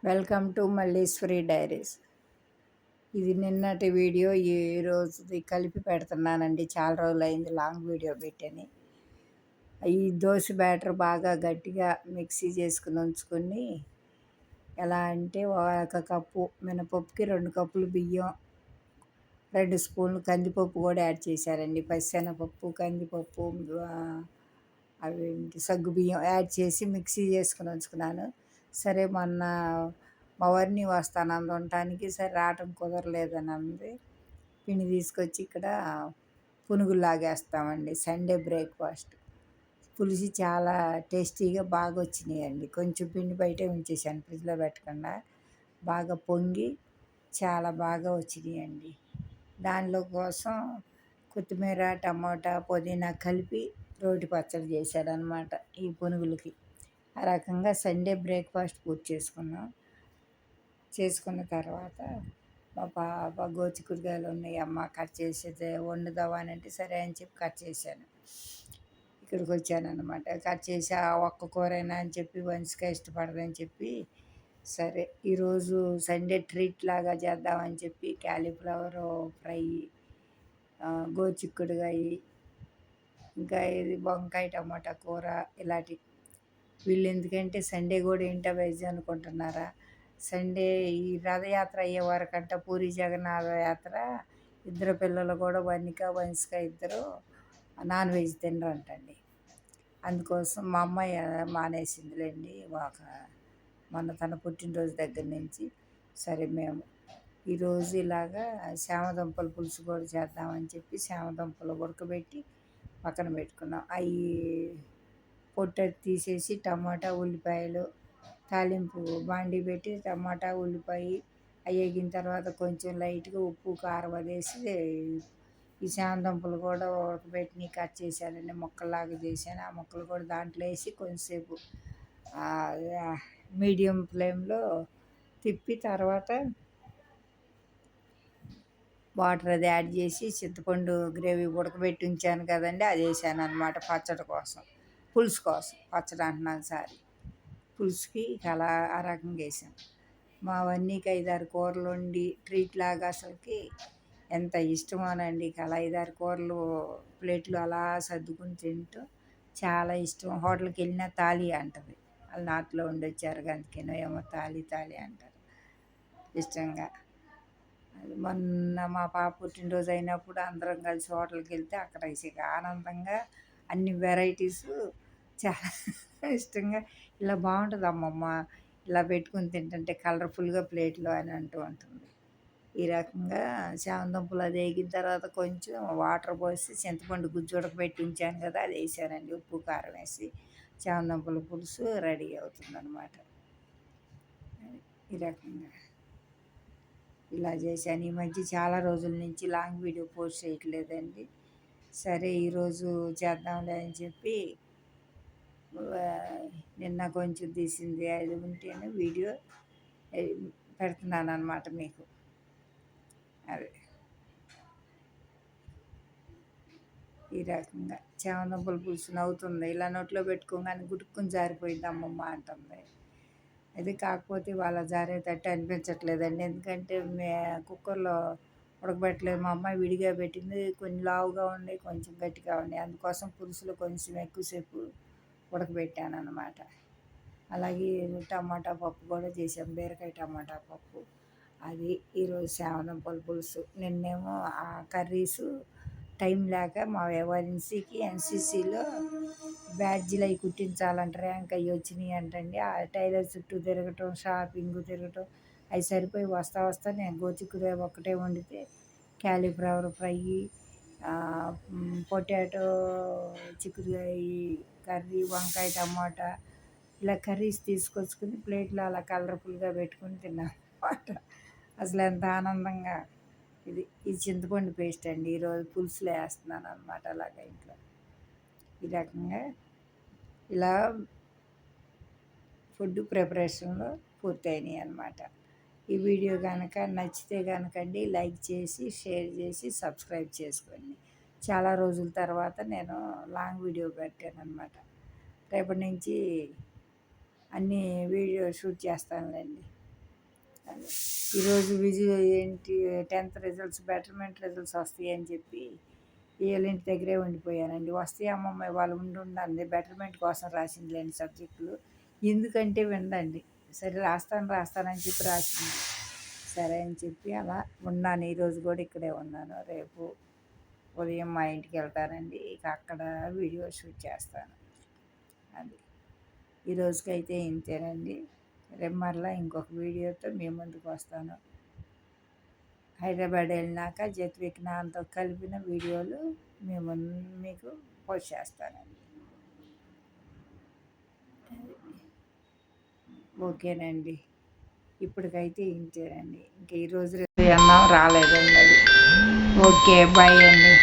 Welcome to Malleswari diaries. ఇది నిన్నటి video ఈ రోజుది కలిపి పెడుతున్నానండి. చాలా రోజులైంది లాంగ్ వీడియో పెట్టని. ఈ దోశ బ్యాటర్ బాగా గట్టిగా మిక్సీ చేసుకుని ఉంచుకొని, ఎలా అంటే ఒక కప్పు మినపప్పుకి 2 కప్పులు బియ్యం, 2 స్పూన్లు కందిపప్పు కూడా యాడ్ చేశారండి. పచ్చెనపప్పు, కందిపప్పు, అవేంటి సగ్గుబియ్యం యాడ్ చేసి మిక్సీ చేసుకుని ఉంచుకున్నాను. సరే మొన్న మా వారిని వస్తానంది ఉండటానికి, సరే రావటం కుదరలేదని అంది. పిండి తీసుకొచ్చి ఇక్కడ పునుగులు లాగేస్తామండి. Sunday breakfast. పులిసి చాలా టేస్టీగా బాగా వచ్చినాయండి. కొంచెం పిండి బయటే ఉంచేసాను ఫ్రిడ్జ్లో పెట్టకుండా. బాగా పొంగి చాలా బాగా వచ్చినాయండి. దానిలో కోసం కొత్తిమీర, టమాటా, పుదీనా కలిపి రోటి పచ్చడి చేశాడనమాట ఈ పునుగులకి. ఆ రకంగా సండే బ్రేక్ఫాస్ట్ పూర్తి చేసుకున్న తర్వాత మా పాప గోచిక్కుడుకాయలు ఉన్నాయి అమ్మ కట్ చేసేది వండుదావా అని అంటే సరే అని చెప్పి కట్ చేశాను. ఇక్కడికి వచ్చాను అనమాట. కట్ చేసి ఆ ఒక్క కూరైనా అని చెప్పి వంశిక ఇష్టపడదని చెప్పి, సరే ఈరోజు సండే ట్రీట్ లాగా చేద్దామని చెప్పి క్యాలీఫ్లవర్ ఫ్రై, గోచిక్కుడుకాయ, ఇంకా ఇది వంకాయ టమాటా కూర, ఇలాంటి. వీళ్ళు ఎందుకంటే సండే కూడా ఏంటో వెజ్ అనుకుంటున్నారా? సండే ఈ రథయాత్ర అయ్యే వరకంట పూరి జగన్నాథ యాత్ర, ఇద్దరు పిల్లలు కూడా వంశిక ఇద్దరు నాన్ వెజ్ తినరంటండి. అందుకోసం మా అమ్మాయి మానేసిందిలేండి మొన్న తన పుట్టినరోజు దగ్గర నుంచి. సరే మేము ఈరోజు ఇలాగా శామదుంపల పులుసు కూడా చేద్దామని చెప్పి శామదుంపలు ఉడకబెట్టి పక్కన పెట్టుకున్నాం. అవి పొట్టు తీసేసి టమాటా, ఉల్లిపాయలు తాలింపు బాండీ పెట్టి టమాటా, ఉల్లిపాయ అవి వేగిన తర్వాత కొంచెం లైట్గా ఉప్పు, కారం వేసి ఈ శామదుంపలు కూడా ఉడకబెట్టి కట్ చేశానండి. ముక్కల్లాగా చేశాను. ఆ ముక్కలు కూడా దాంట్లో వేసి కొంచెంసేపు మీడియం ఫ్లేమ్లో తిప్పి తర్వాత వాటర్ అది యాడ్ చేసి చింతపండు గ్రేవీ ఉడకబెట్టి ఉంచాను కదండి, అది వేసాను అనమాట పచ్చడి కోసం, పులుసు కోసం. పచ్చడి అంటున్నాను సారీ, పులుసుకి అలా ఆ రకంగా వేసాను. మా వన్నీకి 5-6 కూరలు వండి ట్రీట్ లాగా అసలుకి ఎంత ఇష్టమోనండి. అలా 5-6 కూరలు ప్లేట్లు అలా సర్దుకుని తింటూ చాలా ఇష్టం. హోటల్కి వెళ్ళినా తాళి అంటది. వాళ్ళు నార్త్లో ఉండొచ్చారు అందుకేనో ఏమో తాళి అంటారు ఇష్టంగా. మొన్న మా పాప పుట్టినరోజు అయినప్పుడు అందరం కలిసి హోటల్కి వెళ్తే అక్కడ ఆనందంగా అన్ని వెరైటీస్ చాలా ఇష్టంగా, ఇలా బాగుంటుంది అమ్మమ్మ ఇలా పెట్టుకుని తింటుంటే కలర్ఫుల్గా ప్లేట్లో అని అంటూ ఉంటుంది. ఈ రకంగా శామదుంపలు అది వేగిన తర్వాత కొంచెం వాటర్ పోసి చింతపండు గుజ్జు ఉడకబెట్టి ఉంచాను కదా, అది వేసానండి. ఉప్పు, కారం వేసి శామదుంపల పులుసు రెడీ అవుతుందన్నమాట. ఈ రకంగా ఇలా చేశాను. ఈ మధ్య చాలా రోజుల నుంచి లాంగ్ వీడియో పోస్ట్ చేయట్లేదండి. సరే ఈరోజు చేద్దాంలే అని చెప్పి నిన్న కొంచెం తీసింది అది ఉంటేనే వీడియో పెడుతున్నాను అన్నమాట మీకు. అదే ఈ రకంగా చామదుంపల పులుసు నవ్వుతుంది. ఇలా నోట్లో పెట్టుకోగానే గుట్టుకుని జారిపోయింది అమ్మమ్మ అంటుంది. అది కాకపోతే వాళ్ళ జారేటట్టు అనిపించట్లేదండి. ఎందుకంటే కుక్కర్లో ఉడకబెట్టలేదు. మా అమ్మాయి విడిగా పెట్టింది. కొన్ని లావుగా ఉన్నాయి, కొంచెం గట్టిగా ఉన్నాయి. అందుకోసం పులుసులో కొంచెం ఎక్కువసేపు ఉడకబెట్టాను అన్నమాట. అలాగే టమాటా పప్పు కూడా చేసాం, బీరకాయ టమాటా పప్పు. అది ఈరోజు శామదుంపల పులుసు. నిన్నేమో ఆ కర్రీసు టైం లేక మా వంశీకి ఎన్సీసీలో బ్యాడ్జీలు అవి కుట్టించాలంట, ర్యాంక్ అవి వచ్చినాయి అంటండి. ఆ టైలర్ చుట్టూ తిరగటం, షాపింగ్ తిరగటం అవి సరిపోయి వస్తా నేను గోచిక్కుడుకాయ ఒక్కటే వండితే క్యాలీఫ్లవర్ ఫ్రై, పొటాటో చిక్కుడుకాయ కర్రీ, వంకాయ టమాటా ఇలా కర్రీస్ తీసుకొచ్చుకుని ప్లేట్లో అలా కలర్ఫుల్గా పెట్టుకుని తిన్నాం అన్నమాట. అసలు ఎంత ఆనందంగా. ఇది చింతపండు పేస్ట్ అండి. ఈరోజు పులుసులో వేస్తున్నాను అనమాట. అలాగా ఇంట్లో ఈ రకంగా ఇలా ఫుడ్ ప్రిపరేషన్లో పూర్తయినాయి అన్నమాట. ఈ వీడియో కనుక నచ్చితే కనుకండి లైక్ చేసి, షేర్ చేసి, సబ్స్క్రైబ్ చేసుకోండి. చాలా రోజుల తర్వాత నేను లాంగ్ వీడియో పెట్టాను అనమాట. రేపటి నుంచి అన్నీ వీడియో షూట్ చేస్తానులేండి. అది. ఈరోజు ఏంటి 10th రిజల్ట్స్ బెటర్మెంట్ రిజల్ట్స్ వస్తాయి అని చెప్పి వీళ్ళ ఇంటి దగ్గరే ఉండిపోయానండి. వస్తాయి అమ్మమ్మ వాళ్ళు ఉండండి, బెటర్మెంట్ కోసం రాసిందిలేండి సబ్జెక్టులు. ఎందుకంటే విందండి. సరే రాస్తానని చెప్పి రాసింది. సరే అని చెప్పి అలా ఉన్నాను. ఈరోజు కూడా ఇక్కడే ఉన్నాను. రేపు ఉదయం మా ఇంటికి వెళ్తానండి. ఇక అక్కడ వీడియో షూట్ చేస్తాను. అది ఈరోజుకైతే ఇంతేనండి. రేపు మరలా ఇంకొక వీడియోతో మీ ముందుకు వస్తాను. హైదరాబాద్ వెళ్ళినాక జత్విక్నాంతో కలిపిన వీడియోలు మీకు పోస్ట్ చేస్తానండి. ఓకేనండి. ఇప్పటికైతే ఇంతేనండి. ఇంక ఈరోజు అన్నం రాలేదండి అది. ఓకే, బాయ్ అండి.